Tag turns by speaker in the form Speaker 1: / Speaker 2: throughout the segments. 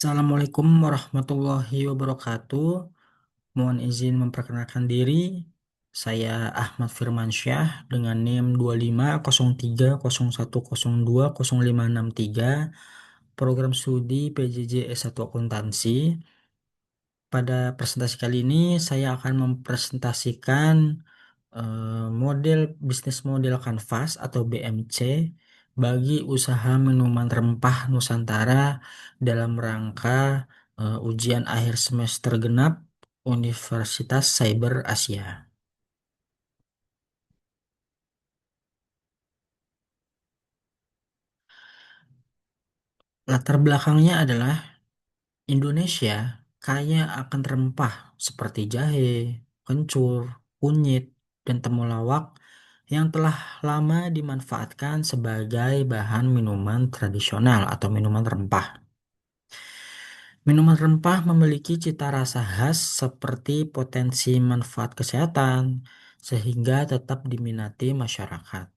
Speaker 1: Assalamualaikum warahmatullahi wabarakatuh. Mohon izin memperkenalkan diri. Saya Ahmad Firmansyah dengan NIM 250301020563, program studi PJJ S1 Akuntansi. Pada presentasi kali ini saya akan mempresentasikan model bisnis model Canvas atau BMC bagi usaha minuman rempah Nusantara dalam rangka ujian akhir semester genap Universitas Cyber Asia. Latar belakangnya adalah Indonesia kaya akan rempah seperti jahe, kencur, kunyit, dan temulawak yang telah lama dimanfaatkan sebagai bahan minuman tradisional atau minuman rempah. Minuman rempah memiliki cita rasa khas seperti potensi manfaat kesehatan, sehingga tetap diminati masyarakat.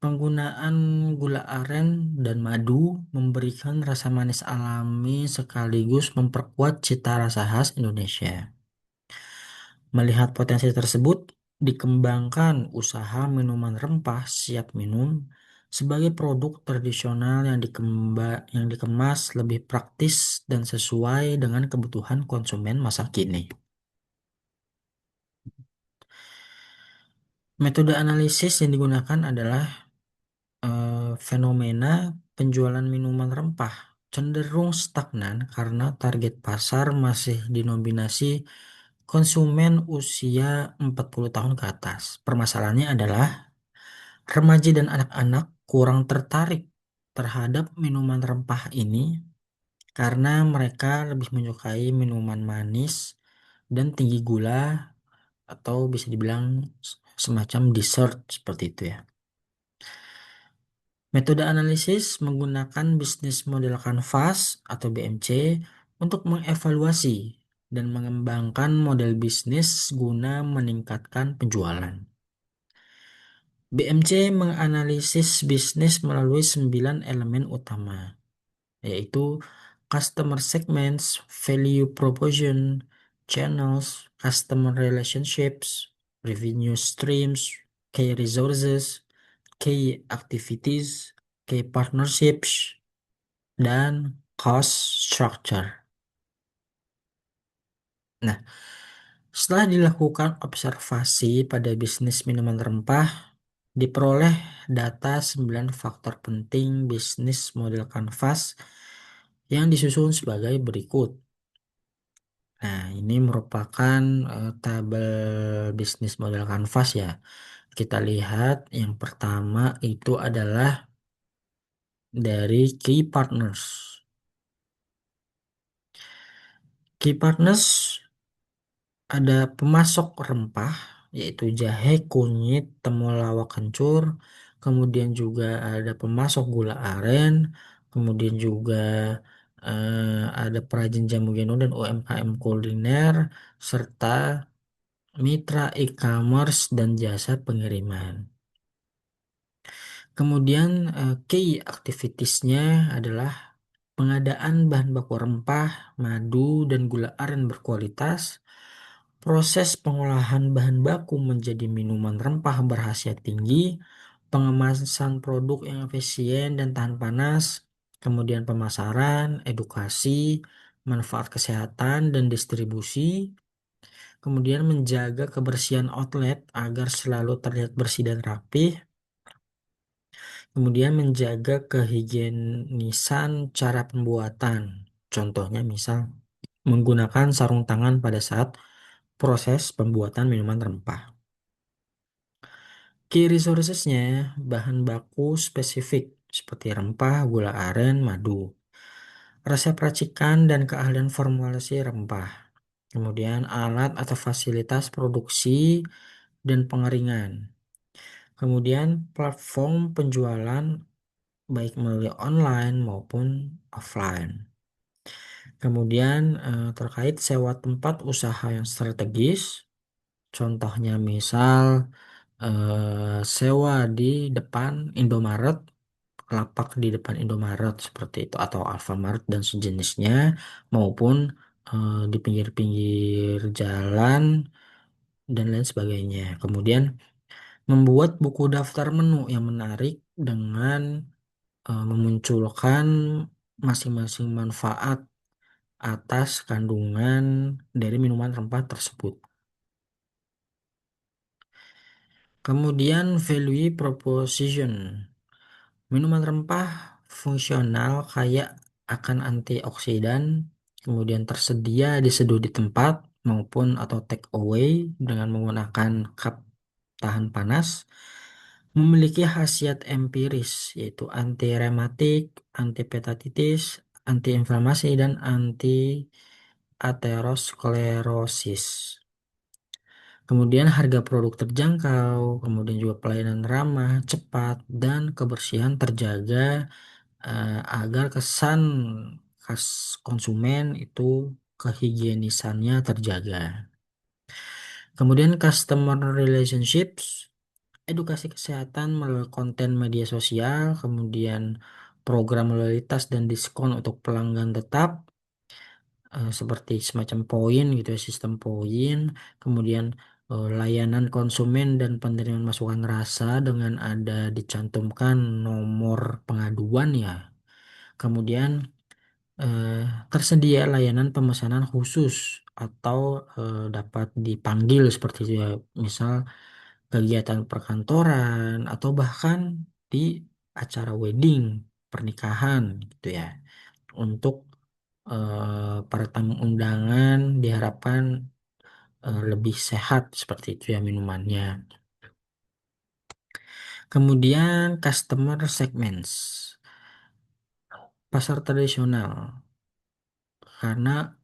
Speaker 1: Penggunaan gula aren dan madu memberikan rasa manis alami sekaligus memperkuat cita rasa khas Indonesia. Melihat potensi tersebut, dikembangkan usaha minuman rempah siap minum sebagai produk tradisional yang dikemas lebih praktis dan sesuai dengan kebutuhan konsumen masa kini. Metode analisis yang digunakan adalah fenomena penjualan minuman rempah cenderung stagnan karena target pasar masih dinominasi konsumen usia 40 tahun ke atas. Permasalahannya adalah remaja dan anak-anak kurang tertarik terhadap minuman rempah ini karena mereka lebih menyukai minuman manis dan tinggi gula atau bisa dibilang semacam dessert seperti itu ya. Metode analisis menggunakan bisnis model Canvas atau BMC untuk mengevaluasi dan mengembangkan model bisnis guna meningkatkan penjualan. BMC menganalisis bisnis melalui 9 elemen utama, yaitu customer segments, value proposition, channels, customer relationships, revenue streams, key resources, key activities, key partnerships, dan cost structure. Nah, setelah dilakukan observasi pada bisnis minuman rempah, diperoleh data 9 faktor penting bisnis model Canvas yang disusun sebagai berikut. Nah, ini merupakan tabel bisnis model Canvas ya. Kita lihat yang pertama itu adalah dari key partners. Key partners ada pemasok rempah yaitu jahe, kunyit, temulawak kencur, kemudian juga ada pemasok gula aren, kemudian juga ada perajin jamu gendong dan UMKM kuliner, serta mitra e-commerce dan jasa pengiriman. Kemudian key activitiesnya adalah pengadaan bahan baku rempah, madu, dan gula aren berkualitas, proses pengolahan bahan baku menjadi minuman rempah berkhasiat tinggi, pengemasan produk yang efisien dan tahan panas, kemudian pemasaran, edukasi, manfaat kesehatan, dan distribusi, kemudian menjaga kebersihan outlet agar selalu terlihat bersih dan rapih, kemudian menjaga kehigienisan cara pembuatan. Contohnya misal menggunakan sarung tangan pada saat proses pembuatan minuman rempah. Key resources-nya bahan baku spesifik seperti rempah, gula aren, madu, resep racikan dan keahlian formulasi rempah. Kemudian alat atau fasilitas produksi dan pengeringan. Kemudian platform penjualan baik melalui online maupun offline. Kemudian terkait sewa tempat usaha yang strategis, contohnya misal sewa di depan Indomaret lapak di depan Indomaret seperti itu atau Alfamart dan sejenisnya maupun di pinggir-pinggir jalan dan lain sebagainya. Kemudian membuat buku daftar menu yang menarik dengan memunculkan masing-masing manfaat atas kandungan dari minuman rempah tersebut. Kemudian value proposition. Minuman rempah fungsional kaya akan antioksidan, kemudian tersedia diseduh di tempat maupun atau take away dengan menggunakan cup tahan panas, memiliki khasiat empiris yaitu anti rematik, anti hepatitis, anti inflamasi dan anti aterosklerosis. Kemudian harga produk terjangkau, kemudian juga pelayanan ramah, cepat, dan kebersihan terjaga agar kesan khas konsumen itu kehigienisannya terjaga. Kemudian customer relationships, edukasi kesehatan melalui konten media sosial, kemudian program loyalitas dan diskon untuk pelanggan tetap, seperti semacam poin gitu ya, sistem poin, kemudian layanan konsumen dan penerimaan masukan rasa dengan ada dicantumkan nomor pengaduan ya. Kemudian eh, tersedia layanan pemesanan khusus atau dapat dipanggil seperti itu ya, misal kegiatan perkantoran atau bahkan di acara wedding, pernikahan gitu ya. Untuk para tamu undangan diharapkan lebih sehat seperti itu ya minumannya. Kemudian customer segments, pasar tradisional karena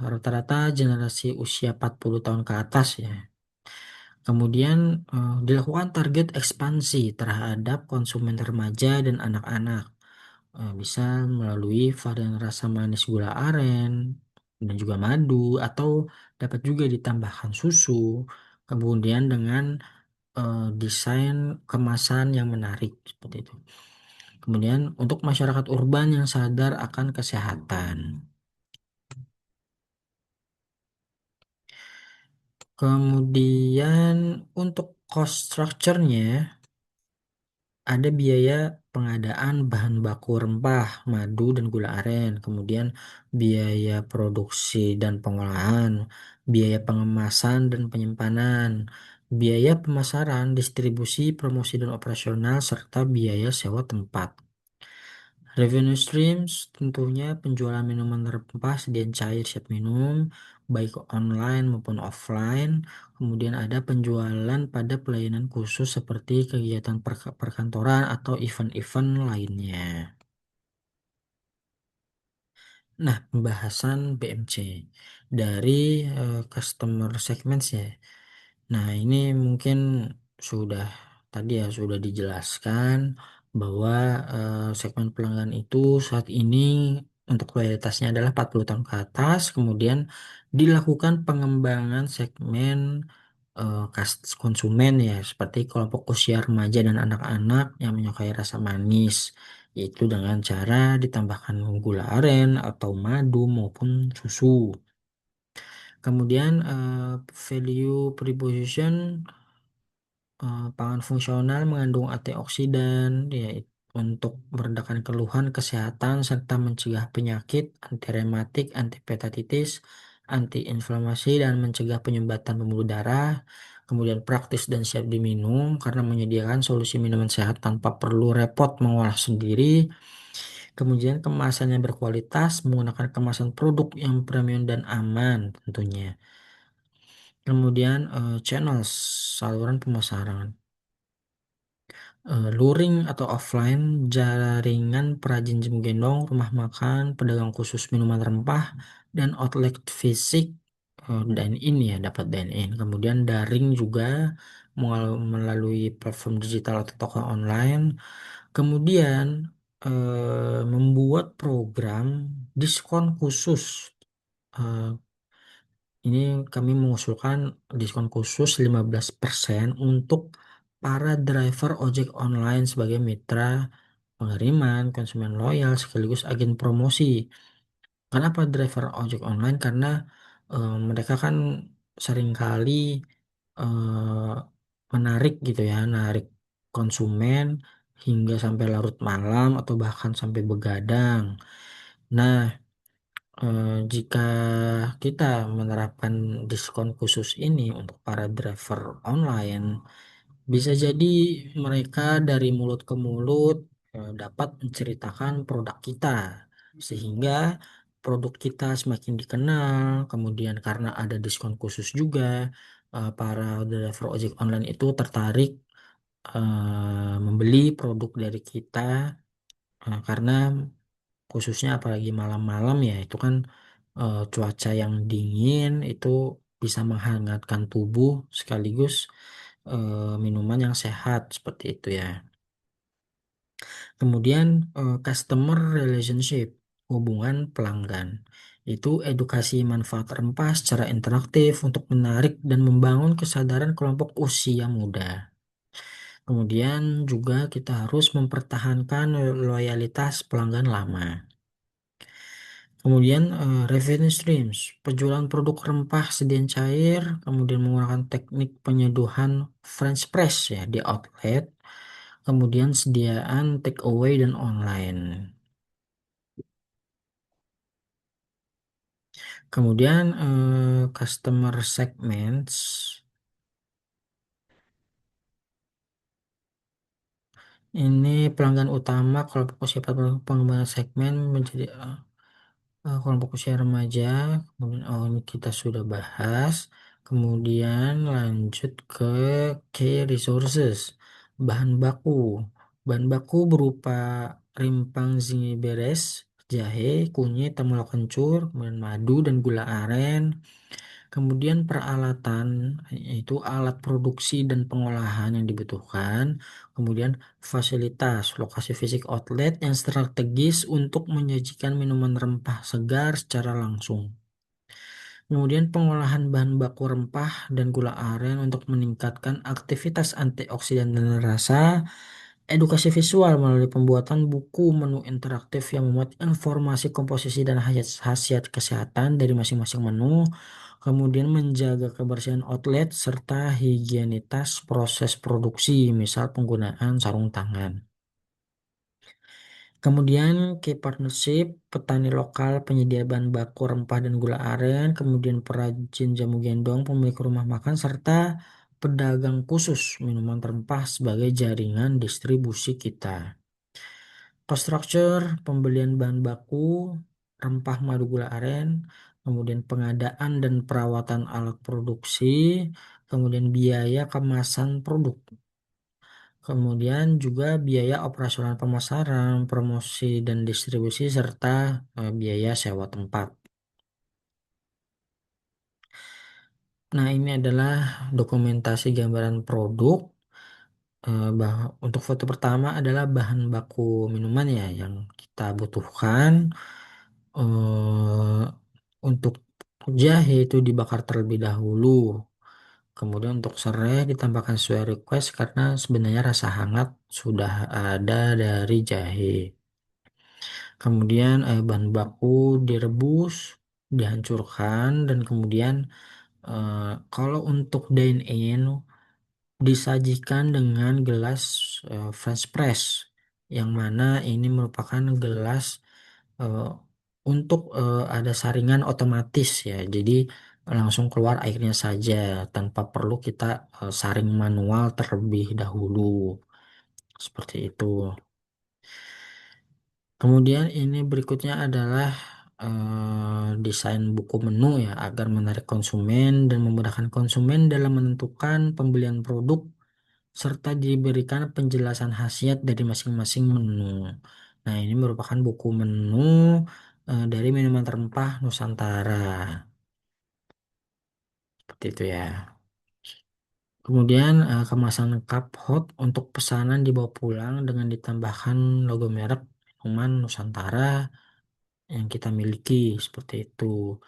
Speaker 1: rata-rata generasi usia 40 tahun ke atas ya. Kemudian dilakukan target ekspansi terhadap konsumen remaja dan anak-anak. Bisa melalui varian rasa manis gula aren dan juga madu atau dapat juga ditambahkan susu. Kemudian dengan desain kemasan yang menarik seperti itu. Kemudian untuk masyarakat urban yang sadar akan kesehatan. Kemudian untuk cost structure-nya ada biaya pengadaan bahan baku rempah, madu dan gula aren, kemudian biaya produksi dan pengolahan, biaya pengemasan dan penyimpanan, biaya pemasaran, distribusi, promosi dan operasional serta biaya sewa tempat. Revenue streams tentunya penjualan minuman rempah sediaan cair siap minum, baik online maupun offline. Kemudian ada penjualan pada pelayanan khusus seperti kegiatan perkantoran atau event-event lainnya. Nah, pembahasan BMC dari customer segments ya. Nah, ini mungkin sudah tadi ya sudah dijelaskan bahwa segmen pelanggan itu saat ini untuk loyalitasnya adalah 40 tahun ke atas, kemudian dilakukan pengembangan segmen konsumen ya seperti kelompok usia remaja dan anak-anak yang menyukai rasa manis, yaitu dengan cara ditambahkan gula aren atau madu maupun susu. Kemudian value proposition, pangan fungsional mengandung antioksidan ya untuk meredakan keluhan kesehatan serta mencegah penyakit, anti rematik, anti hepatitis, anti inflamasi dan mencegah penyumbatan pembuluh darah. Kemudian praktis dan siap diminum karena menyediakan solusi minuman sehat tanpa perlu repot mengolah sendiri. Kemudian kemasannya berkualitas menggunakan kemasan produk yang premium dan aman tentunya. Kemudian channels, saluran pemasaran. Luring atau offline, jaringan perajin jam gendong, rumah makan, pedagang khusus minuman rempah, dan outlet fisik dine-in ya, dapat dine-in. Kemudian daring juga melalui platform digital atau toko online. Kemudian membuat program diskon khusus. Eh, ini kami mengusulkan diskon khusus 15% untuk para driver ojek online sebagai mitra pengiriman, konsumen loyal, sekaligus agen promosi. Kenapa driver ojek online? Karena mereka kan seringkali eh, menarik gitu ya, narik konsumen hingga sampai larut malam atau bahkan sampai begadang. Nah, jika kita menerapkan diskon khusus ini untuk para driver online, bisa jadi mereka dari mulut ke mulut dapat menceritakan produk kita, sehingga produk kita semakin dikenal. Kemudian karena ada diskon khusus juga, para driver ojek online itu tertarik membeli produk dari kita, karena khususnya apalagi malam-malam ya, itu kan cuaca yang dingin itu bisa menghangatkan tubuh sekaligus minuman yang sehat seperti itu ya. Kemudian customer relationship, hubungan pelanggan. Itu edukasi manfaat rempah secara interaktif untuk menarik dan membangun kesadaran kelompok usia muda. Kemudian juga kita harus mempertahankan loyalitas pelanggan lama. Kemudian revenue streams, penjualan produk rempah sedian cair, kemudian menggunakan teknik penyeduhan French press ya di outlet, kemudian sediaan take away dan online. Kemudian customer segments, ini pelanggan utama kelompok usia 40 pengembangan segmen menjadi kelompok usia remaja. Kemudian ini kita sudah bahas. Kemudian lanjut ke key resources, bahan baku. Bahan baku berupa rimpang zingiberes, jahe, kunyit, temulawak kencur, kemudian madu dan gula aren. Kemudian peralatan, yaitu alat produksi dan pengolahan yang dibutuhkan. Kemudian fasilitas, lokasi fisik outlet yang strategis untuk menyajikan minuman rempah segar secara langsung. Kemudian pengolahan bahan baku rempah dan gula aren untuk meningkatkan aktivitas antioksidan dan rasa. Edukasi visual melalui pembuatan buku menu interaktif yang memuat informasi komposisi dan khasiat kesehatan dari masing-masing menu. Kemudian menjaga kebersihan outlet serta higienitas proses produksi, misal penggunaan sarung tangan. Kemudian key partnership, petani lokal, penyedia bahan baku rempah dan gula aren, kemudian perajin jamu gendong, pemilik rumah makan, serta pedagang khusus minuman rempah sebagai jaringan distribusi kita. Cost structure, pembelian bahan baku, rempah madu gula aren, kemudian pengadaan dan perawatan alat produksi, kemudian biaya kemasan produk. Kemudian juga biaya operasional pemasaran, promosi dan distribusi, serta biaya sewa tempat. Nah, ini adalah dokumentasi gambaran produk. Untuk foto pertama adalah bahan baku minuman ya yang kita butuhkan. eh, untuk jahe itu dibakar terlebih dahulu. Kemudian untuk serai ditambahkan sesuai request karena sebenarnya rasa hangat sudah ada dari jahe. Kemudian bahan baku direbus, dihancurkan, dan kemudian kalau untuk dine in disajikan dengan gelas French press, yang mana ini merupakan gelas eh, untuk ada saringan otomatis ya. Jadi langsung keluar airnya saja tanpa perlu kita saring manual terlebih dahulu. Seperti itu. Kemudian ini berikutnya adalah desain buku menu ya agar menarik konsumen dan memudahkan konsumen dalam menentukan pembelian produk serta diberikan penjelasan khasiat dari masing-masing menu. Nah, ini merupakan buku menu dari minuman rempah Nusantara. Seperti itu ya. Kemudian kemasan cup hot untuk pesanan dibawa pulang dengan ditambahkan logo merek minuman Nusantara yang kita miliki seperti itu.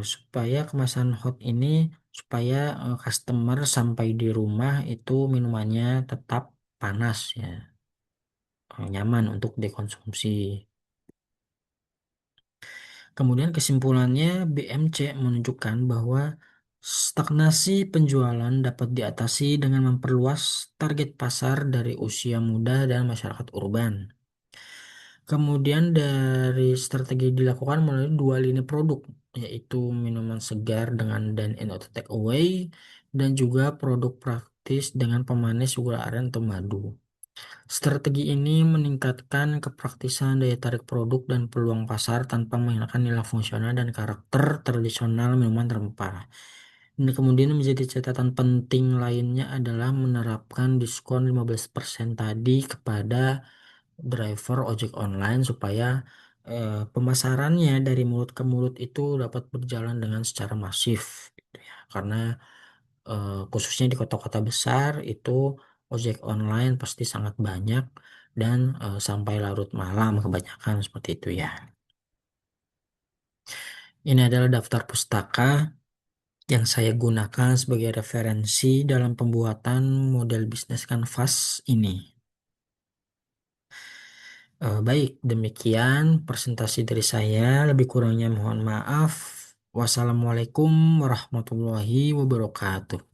Speaker 1: Supaya kemasan hot ini supaya customer sampai di rumah itu minumannya tetap panas ya. nyaman untuk dikonsumsi. Kemudian kesimpulannya BMC menunjukkan bahwa stagnasi penjualan dapat diatasi dengan memperluas target pasar dari usia muda dan masyarakat urban. Kemudian dari strategi dilakukan melalui dua lini produk, yaitu minuman segar dengan dine in atau take away, dan juga produk praktis dengan pemanis gula aren atau madu. Strategi ini meningkatkan kepraktisan daya tarik produk dan peluang pasar tanpa menghilangkan nilai fungsional dan karakter tradisional minuman rempah. Ini kemudian menjadi catatan penting lainnya adalah menerapkan diskon 15% tadi kepada driver ojek online supaya pemasarannya dari mulut ke mulut itu dapat berjalan dengan secara masif gitu ya. Karena khususnya di kota-kota besar itu ojek online pasti sangat banyak dan sampai larut malam kebanyakan seperti itu ya. Ini adalah daftar pustaka yang saya gunakan sebagai referensi dalam pembuatan model bisnis kanvas ini. Baik, demikian presentasi dari saya. Lebih kurangnya mohon maaf. Wassalamualaikum warahmatullahi wabarakatuh.